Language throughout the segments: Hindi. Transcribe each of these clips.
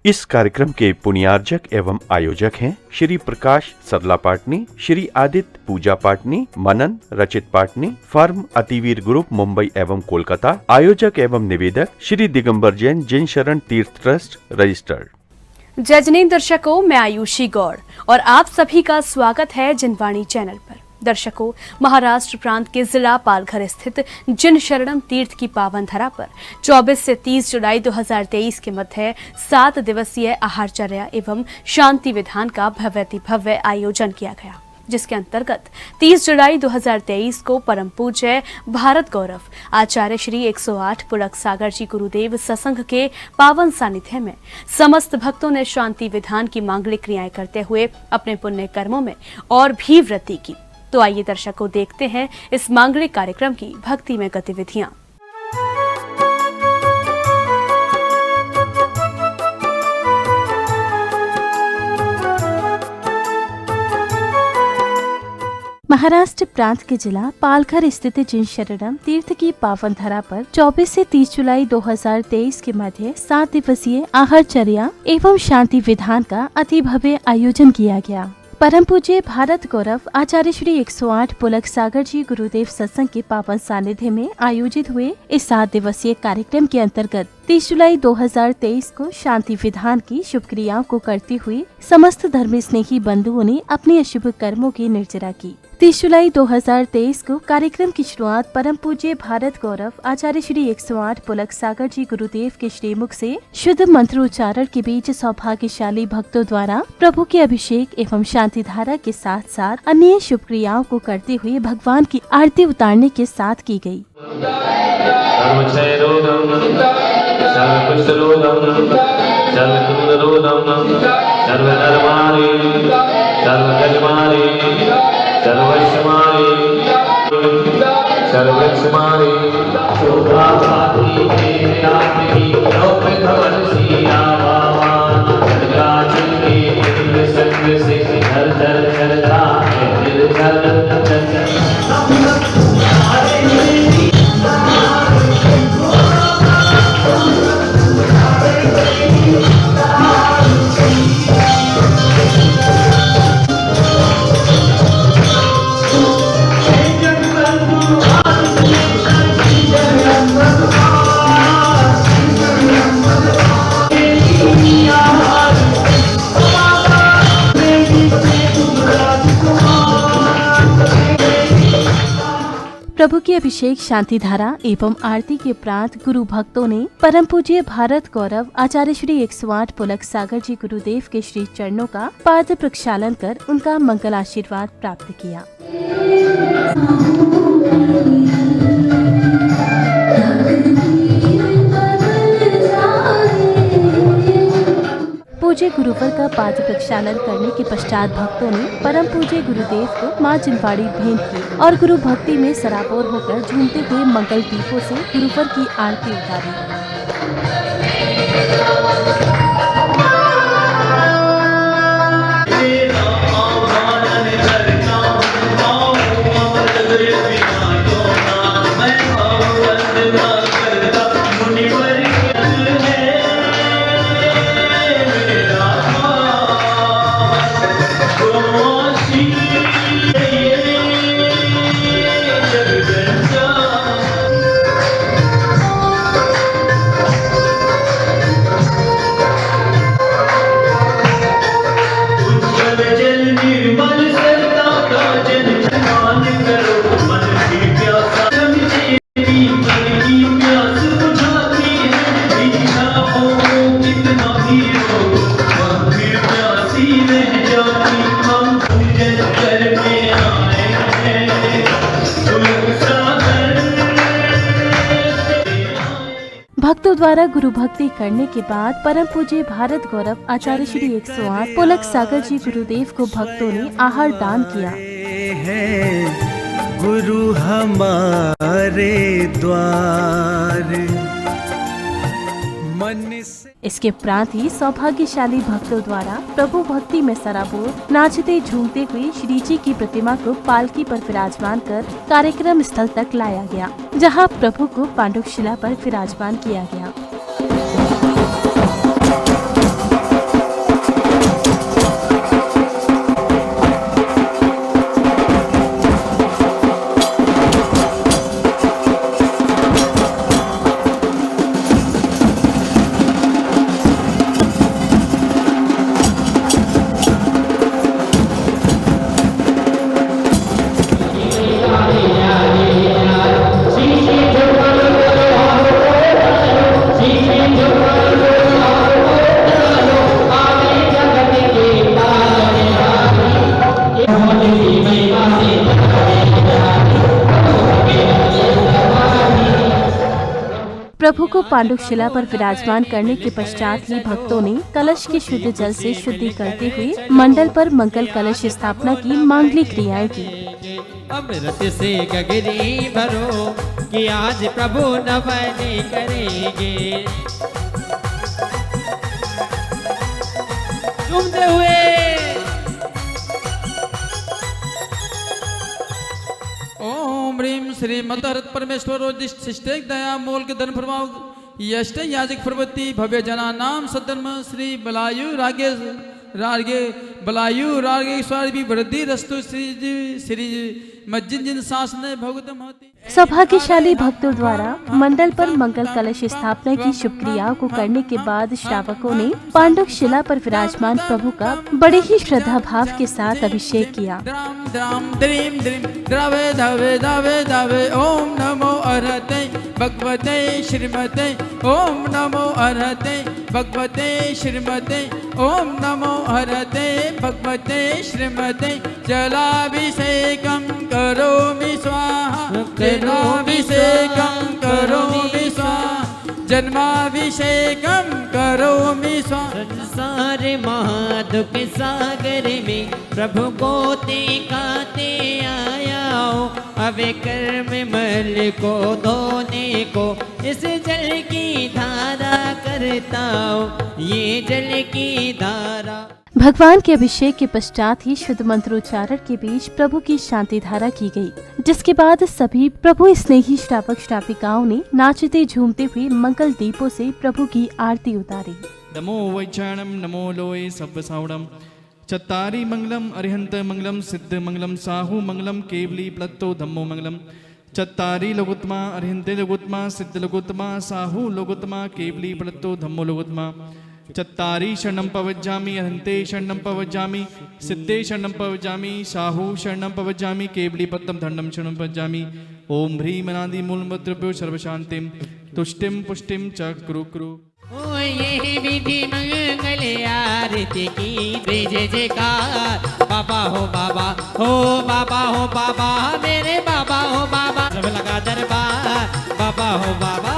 इस कार्यक्रम के पुण्यार्जक एवं आयोजक हैं श्री प्रकाश सरला पाटनी, श्री आदित्य पूजा पाटनी, मनन रचित पाटनी, फर्म अतिवीर ग्रुप मुंबई एवं कोलकाता। आयोजक एवं निवेदक श्री दिगंबर जैन जिन शरण तीर्थ ट्रस्ट रजिस्टर्ड। जजनीन दर्शकों, मैं आयुषी गौड़ और आप सभी का स्वागत है जिनवाणी चैनल पर। दर्शकों, महाराष्ट्र प्रांत के जिला पालघर स्थित जिन शरणम तीर्थ की पावन धरा पर 24 से 30 जुलाई 2023 के मध्य 7 दिवसीय आहारचर्या एवं शांति विधान का भव्य आयोजन किया गया, जिसके अंतर्गत 30 जुलाई 2023 को परम पूज्य भारत गौरव आचार्य श्री 108 पुलक सागर जी गुरुदेव सत्संग के पावन सानिध्य में समस्त भक्तों ने शांति विधान की मांगलिक क्रियाएं करते हुए अपने पुण्य कर्मों में और भी वृद्धि की। तो आइए दर्शकों, देखते हैं इस मांगलिक कार्यक्रम की भक्तिमय गतिविधियां। महाराष्ट्र प्रांत के जिला पालघर स्थित जिन शरणम तीर्थ की पावन धरा पर 24 से 30 जुलाई 2023 के मध्य 7 दिवसीय आहारचर्या एवं शांति विधान का अति भव्य आयोजन किया गया। परम पूज्य भारत गौरव आचार्य श्री 108 पुलक सागर जी गुरुदेव सत्संग के पावन सानिध्य में आयोजित हुए इस 7 दिवसीय कार्यक्रम के अंतर्गत 30 जुलाई 2023 को शांति विधान की शुभ क्रियाओं को करते हुए समस्त धर्म स्नेही बंधुओं ने अपने अशुभ कर्मों की निर्जरा की। 30 जुलाई 2023 को कार्यक्रम की शुरुआत परम पूज्य भारत गौरव आचार्य श्री 108 पुलक सागर जी गुरुदेव के श्रीमुख से शुद्ध मंत्रोच्चारण के बीच सौभाग्यशाली भक्तों द्वारा प्रभु के अभिषेक एवं शांति धारा के साथ साथ अन्य शुभ क्रियाओं को करते हुए भगवान की आरती उतारने के साथ की गयी। प्रभु के अभिषेक शांति धारा एवं आरती के उपरांत गुरु भक्तों ने परम पूज्य भारत गौरव आचार्य श्री 108 पुलक सागर जी गुरुदेव के श्री चरणों का पाद प्रक्षालन कर उनका मंगल आशीर्वाद प्राप्त किया। पूज्य गुरुवर का पाद प्रक्षालन करने के पश्चात भक्तों ने परम पूज्य गुरुदेव को मां जिनवाड़ी भेंट की और गुरु भक्ति में सराबोर होकर झूमते हुए मंगल दीपों से गुरुवर की आरती उतारी। भक्तों द्वारा गुरु भक्ति करने के बाद परम पूज्य भारत गौरव आचार्य श्री 108 पुलक सागर जी गुरुदेव को भक्तों ने आहार दान किया। गुरु हमारे द्वार मन से। इसके उपरांत ही सौभाग्यशाली भक्तों द्वारा प्रभु भक्ति में सराबोर नाचते झूमते हुए श्री जी की प्रतिमा को पालकी पर विराजमान कर कार्यक्रम स्थल तक लाया गया, जहां प्रभु को पांडुशिला पर विराजमान किया गया। प्रभु को पांडुक शिला पर विराजमान करने के पश्चात ही भक्तों ने कलश के शुद्ध जल से शुद्धि करते हुए मंडल पर मंगल कलश स्थापना की मांगलिक क्रियाएं की। अमृत से गगरी भरो कि आज प्रभु नमन करेंगे। झूमते हुए ओम ह्रीम श्री माता परमेश्वरो शिष्टे दया मोल के धन फरमाओ यष्ट याजक प्रवृत्ति भव्य जना नाम सद्धर्म श्री बलायु रागे बलायु रागेश्वर भी वृद्धि रस्तु श्री मज्जिन जिन शासन भगवतम होती। सौभाग्यशाली भक्तों द्वारा मंडल पर मंगल कलश स्थापना की शुभ क्रियाओं को करने के बाद श्रावकों ने पांडुक शिला पर विराजमान प्रभु का बड़े ही श्रद्धा भाव के साथ अभिषेक किया। द्राम द्राम द्रीम द्रीम द्रवे धवे धवे धवे ओम नमो अरहते भगवते श्रीमते ओम नमो अरहते भगवते श्रीमते ओम नमो अरहते भगवते श्रीमते जलाभिषेकं करोमि स्वाहा जलाभिषेकं करोमि स्वाहा जन्माभिषेकं करोमि स्वाहा। संसार महादुख सागर में प्रभु को दिखाते आया हो, अब कर्म मल को धोने को इस जल की धारा करता हो, ये जल की धारा। भगवान के अभिषेक के पश्चात ही शुद्ध मंत्रोच्चारण के बीच प्रभु की शांति धारा की गई, जिसके बाद सभी प्रभु स्नेही श्रावक श्राविकाओं ने नाचते झूमते हुए मंगल दीपों से प्रभु की आरती उतारी। नमो वैचारणम नमो लोए सब्बसावणम चत्तारी मंगलम अरिहंत मंगलम सिद्ध मंगलम साहू मंगलम केवली प्लत्तो धम्मो मंगलम चत्तारी लोगोत्तमा अरिहंते लोगोत्तमा सिद्ध लोगोत्तमा साहू लोगोत्तमा केवली प्लत्तो धम्मो लोगोत्तमा चत्तारी शरणं पवज्जामि अरिहंते शरणं पवज्जामि सिद्धे शरणं पवज्जामि साहू शरणं पवज्जामि केवली पद्मं दंडं शरणं पवज्जामि ओम ह्रीं अनादि मूलमन्त्रभ्यो सर्वशान्तिं तुष्टिं पुष्टिं च कुरु कुरु। ओ ये विधि मंगल आरती की जय जयकार बाबा हो बाबा हो बाबा हो बाबा मेरे बाबा हो बाबा सब लगा दरबार बाबा हो बाबा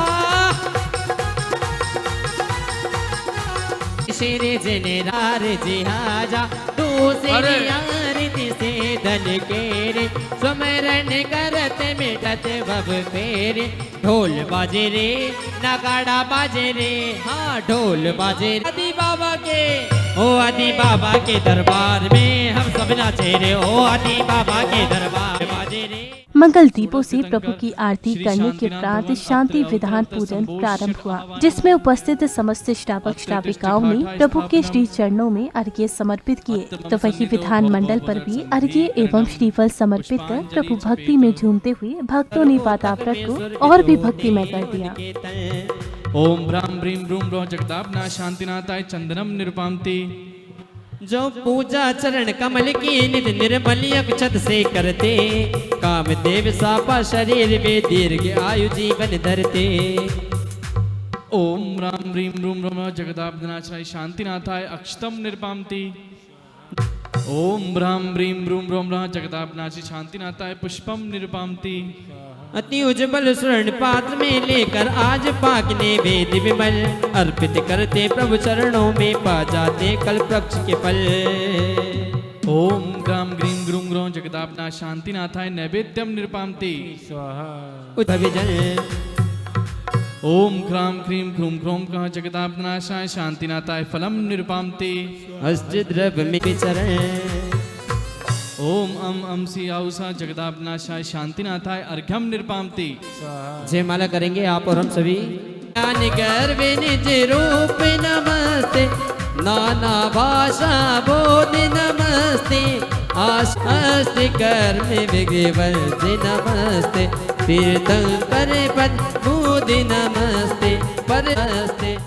शेरे जनेरार जिहाजा दूसरे आरती से धन केरे सुमरन करत मिटत भव फेरे ढोल बाजे रे नगाड़ा बाजे रे हाँ ढोल बाजे रे आदि बाबा के ओ आदि बाबा के दरबार में हम सब नाचे रे ओ आदि बाबा के दरबार बाजे रे। मंगल दीपों से प्रभु की आरती करने के उपरांत शांति विधान पूजन प्रारंभ हुआ, जिसमें उपस्थित समस्त श्रावक श्राविकाओं ने प्रभु के श्री चरणों में अर्घ्य समर्पित किए, तो वही विधान मंडल पर भी अर्घ्य एवं श्रीफल समर्पित कर प्रभु भक्ति में झूमते हुए भक्तों ने वातावरण को और भी भक्तिमय कर दिया। ओम भ्राम भ्रीम भ्रूम भ्रौ जगदाभना शांतिनाथाय चंदनम निरुपामति। जो पूजा चरण कमल की निध निर्मल अक्षत से करते काम देव सापा शरीर में दीर्घ आयु जीवन धरते। ओम राम ह्रीम रूम रम जगदाभनाशाय शांतिनाथाय अक्षतम निरुपामति। ओम राम ह्रीम रूम रम जगदाभनाशी शांतिनाथाय पुष्पम निरुपामति। अति उज्जवल स्वर्ण पात्र में लेकर आज पाकने वेद विमल अर्पित करते प्रभु चरणों में पा जाते कल्प वृक्ष के फल। ओम ग्राम ग्रीम ग्रूम ग्रों जगदाभना शांतिनाथाय नैवेद्यम निरुपामति। उद्भव जल ओम क्राम क्रीम क्रूम क्रोम कह जगदाभनाशाय शांतिनाथाय फलम निरुपामति। अष्ट द्रव्य में चरण ओम अम सी आउसा जगदाभनाशाय शांतिनाथाय अर्घ्यम निरुपामति। जयमाला करेंगे आप और हम सभी। ज्ञान गर्व निज रूप नमस्ते नाना भाषा बोध नमस्ते आस्ते कर्म विग्रह नमस्ते तीर्थंकर पद बुद्धि नमस्ते परस्ते।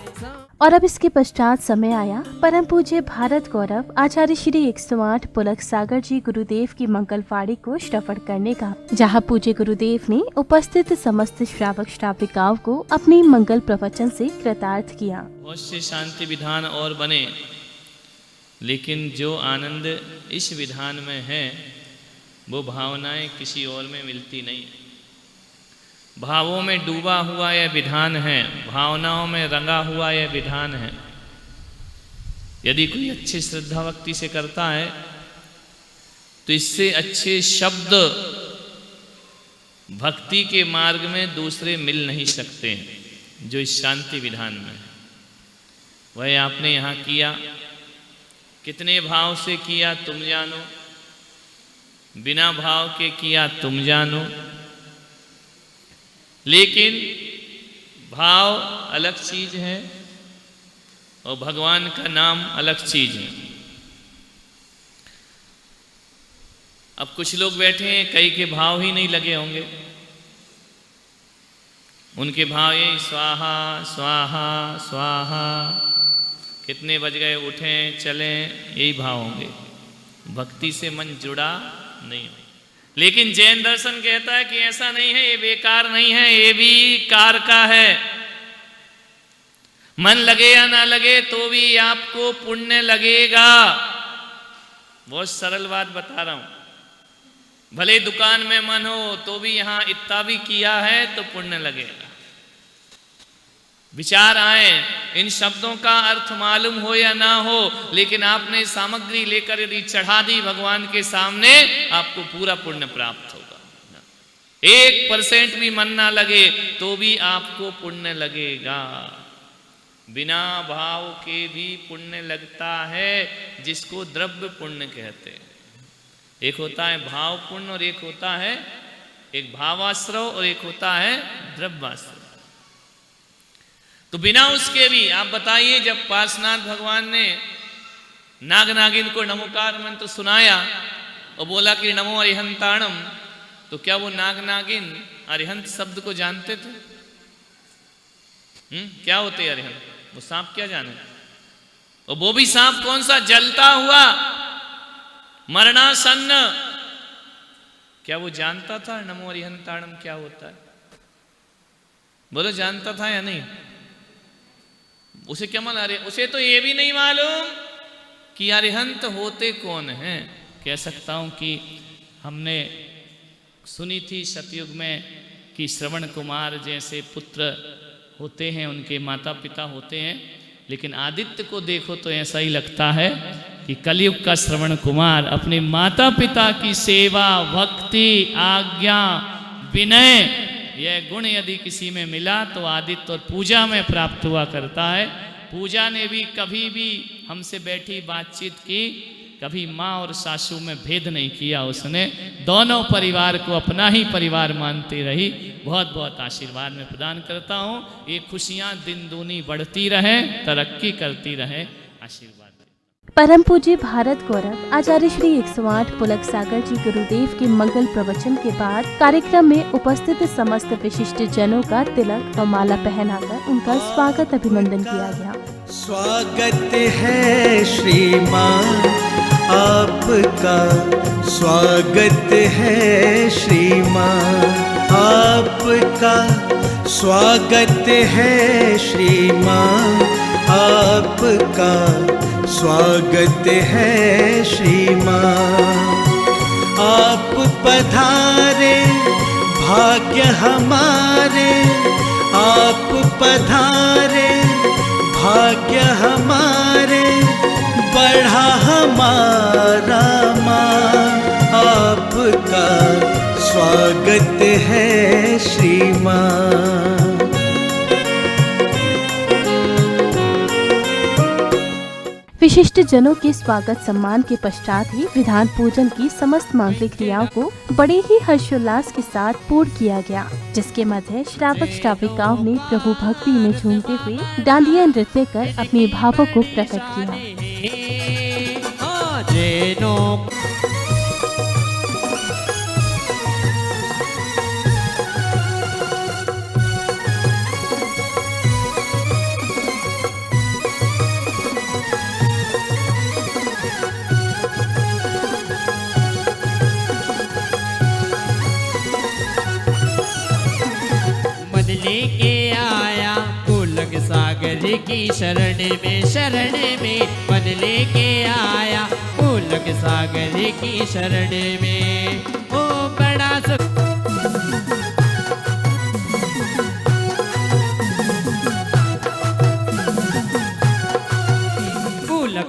और अब इसके पश्चात समय आया परम पूज्य भारत गौरव आचार्य श्री 108 पुलक सागर जी गुरुदेव की मंगलवाणी को श्रवण करने का, जहां पूज्य गुरुदेव ने उपस्थित समस्त श्रावक श्राविकाओं को अपनी मंगल प्रवचन से कृतार्थ किया। बहुत से शांति विधान और बने, लेकिन जो आनंद इस विधान में है वो भावनाएं किसी और में मिलती नहीं। भावों में डूबा हुआ यह विधान है, भावनाओं में रंगा हुआ यह विधान है। यदि कोई अच्छी श्रद्धा भक्ति से करता है तो इससे अच्छे शब्द भक्ति के मार्ग में दूसरे मिल नहीं सकते हैं जो इस शांति विधान में है। वह आपने यहाँ किया, कितने भाव से किया तुम जानो, बिना भाव के किया तुम जानो। लेकिन भाव अलग चीज है और भगवान का नाम अलग चीज है। अब कुछ लोग बैठे हैं, कई के भाव ही नहीं लगे होंगे, उनके भाव ये स्वाहा स्वाहा स्वाहा, कितने बज गए उठें चलें, यही भाव होंगे, भक्ति से मन जुड़ा नहीं हो। लेकिन जैन दर्शन कहता है कि ऐसा नहीं है, ये बेकार नहीं है, ये भी कार का है। मन लगे या ना लगे तो भी आपको पुण्य लगेगा। बहुत सरल बात बता रहा हूं। भले दुकान में मन हो तो भी यहां इतना भी किया है तो पुण्य लगेगा। विचार आए, इन शब्दों का अर्थ मालूम हो या ना हो, लेकिन आपने सामग्री लेकर यदि चढ़ा दी भगवान के सामने, आपको पूरा पुण्य प्राप्त होगा। 1% भी मन ना लगे तो भी आपको पुण्य लगेगा। बिना भाव के भी पुण्य लगता है, जिसको द्रव्य पुण्य कहते हैं। एक होता है भाव पुण्य और एक होता है, एक भावाश्रव और एक होता है द्रव्याश्रव। तो बिना उसके भी आप बताइए, जब पार्श्वनाथ भगवान ने नाग नागिन को नमोकार मंत्र सुनाया और बोला कि नमो अरिहंताणम, तो क्या वो नाग नागिन अरिहंत शब्द को जानते थे? क्या होते अरिहंत? वो सांप क्या जाने? और वो भी सांप कौन सा? जलता हुआ, मरणासन्न। क्या वो जानता था नमो अरिहंताणम क्या होता है? बोलो, जानता था या नहीं? उसे क्या मालूम? अरे उसे तो ये भी नहीं मालूम कि अरिहंत होते कौन हैं। कह सकता हूं कि हमने सुनी थी सतयुग में कि श्रवण कुमार जैसे पुत्र होते हैं, उनके माता पिता होते हैं, लेकिन आदित्य को देखो तो ऐसा ही लगता है कि कलयुग का श्रवण कुमार अपने माता पिता की सेवा, भक्ति, आज्ञा, विनय, यह गुण यदि किसी में मिला तो आदित्य और पूजा में प्राप्त हुआ करता है। पूजा ने भी कभी भी हमसे बैठी बातचीत की, कभी माँ और सासू में भेद नहीं किया। उसने दोनों परिवार को अपना ही परिवार मानती रही। बहुत बहुत आशीर्वाद में प्रदान करता हूँ। ये खुशियाँ दिन दूनी बढ़ती रहें, तरक्की करती रहें। आशीर्वाद। परम पूज्य भारत गौरव आचार्य श्री 108 पुलक सागर जी गुरुदेव के मंगल प्रवचन के बाद कार्यक्रम में उपस्थित समस्त विशिष्ट जनों का तिलक और माला पहनाकर उनका स्वागत अभिनंदन किया गया। स्वागत है श्रीमान आपका, स्वागत है श्रीमान आपका, स्वागत है श्रीमान आपका, स्वागत है श्रीमान। आप पधारे भाग्य हमारे, आप पधारे भाग्य हमारे, बढ़ा हमारा मान। आपका स्वागत है श्रीमान। विशिष्ट जनों के स्वागत सम्मान के पश्चात ही विधान पूजन की समस्त मांगलिक क्रियाओं को बड़े ही हर्षोल्लास के साथ पूर्ण किया गया, जिसके मध्य श्रावक श्राविकाओं ने प्रभु भक्ति में झूमते हुए डांडिया नृत्य कर अपने भावों को प्रकट किया। लेके आया पुलक सागर की शरण में मन लेके आया पुलक सागर की शरण में। ओ बड़ा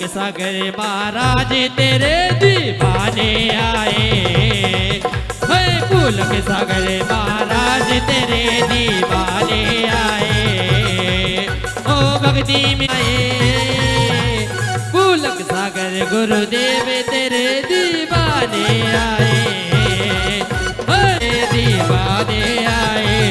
पुलक सागर महाराज तेरे दीवाने आए, हे पुलक सागर महाराज तेरे दीवाने आए, ओ भक्ति में आए, पुलक सागर गुरुदेव तेरे दीवाने आए, हे दीवाने आए।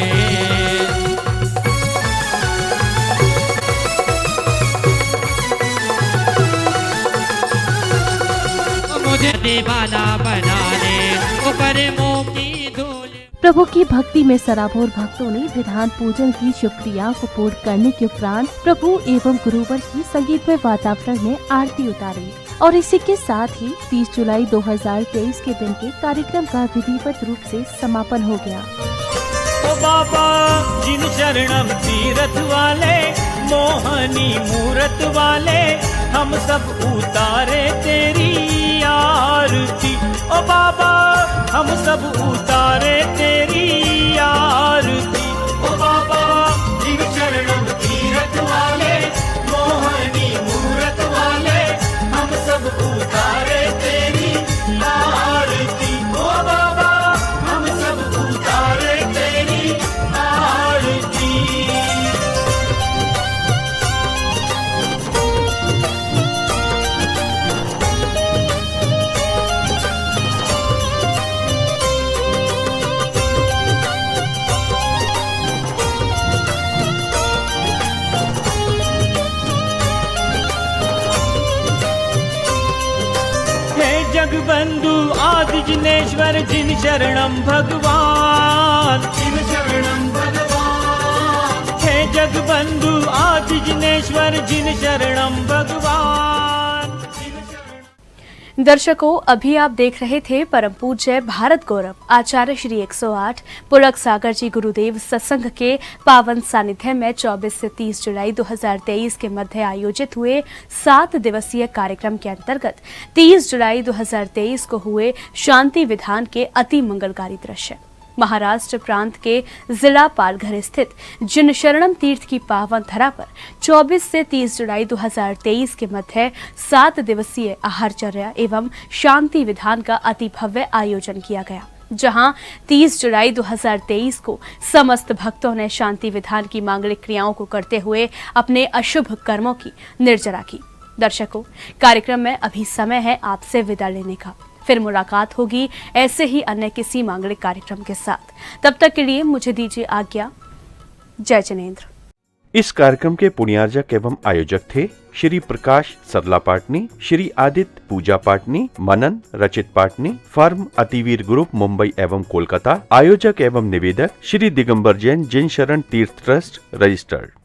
मुझे दीवाना बना ले ऊपर मुंह की धूल। प्रभु की भक्ति में सराबोर भक्तों ने विधान पूजन की शुभ क्रिया को पूर्ण करने के उपरांत प्रभु एवं गुरुवर की संगीतमय वातावरण में आरती उतारी और इसी के साथ ही 30 जुलाई 2023 के दिन के कार्यक्रम का विधिवत रूप से समापन हो गया। ओ बाबा जिन शरणम तीरथ वाले, मोहनी मूरत वाले, हम सब उतारे तेरी आरती। ओ बाबा हम सब उतारे तेरी आरती। ओ बाबा जिन शरणम तीरथ वाले, मोहनी मूरत वाले, हम सब उतारे तेरी आरती। ओ बाबा हम सब उतारे तेरी आरती। जगबंधु आदि जिनेश्वर जिन शरणम भगवान, जिन शरणम भगवान। हे जगबंधु आदि जिनेश्वर जिन शरणम भगवान। दर्शकों, अभी आप देख रहे थे परम पूज्य भारत गौरव आचार्य श्री 108 पुलक सागर जी गुरुदेव सत्संग के पावन सानिध्य में 24 से 30 जुलाई 2023 के मध्य आयोजित हुए 7 दिवसीय कार्यक्रम के अंतर्गत 30 जुलाई 2023 को हुए शांति विधान के अति मंगलकारी दृश्य। महाराष्ट्र प्रांत के जिला पालघर स्थित जिन शरणम तीर्थ की पावन धरा पर 24 से 30 जुलाई 2023 के मध्य 7 दिवसीय आहारचर्या एवं शांति विधान का अति भव्य आयोजन किया गया, जहां 30 जुलाई 2023 को समस्त भक्तों ने शांति विधान की मांगलिक क्रियाओं को करते हुए अपने अशुभ कर्मों की निर्जरा की। दर्शकों, कार्यक्रम में अभी समय है आपसे विदा लेने का। फिर मुलाकात होगी ऐसे ही अन्य किसी मांगलिक कार्यक्रम के साथ। तब तक के लिए मुझे दीजिए आज्ञा। जय जिनेंद्र। इस कार्यक्रम के पुण्यार्जक एवं आयोजक थे श्री प्रकाश सदला पाटनी, श्री आदित्य पूजा पाटनी, मनन रचित पाटनी, फर्म अतिवीर ग्रुप मुंबई एवं कोलकाता। आयोजक एवं निवेदक श्री दिगंबर जैन जिन शरण तीर्थ ट्रस्ट रजिस्टर्ड।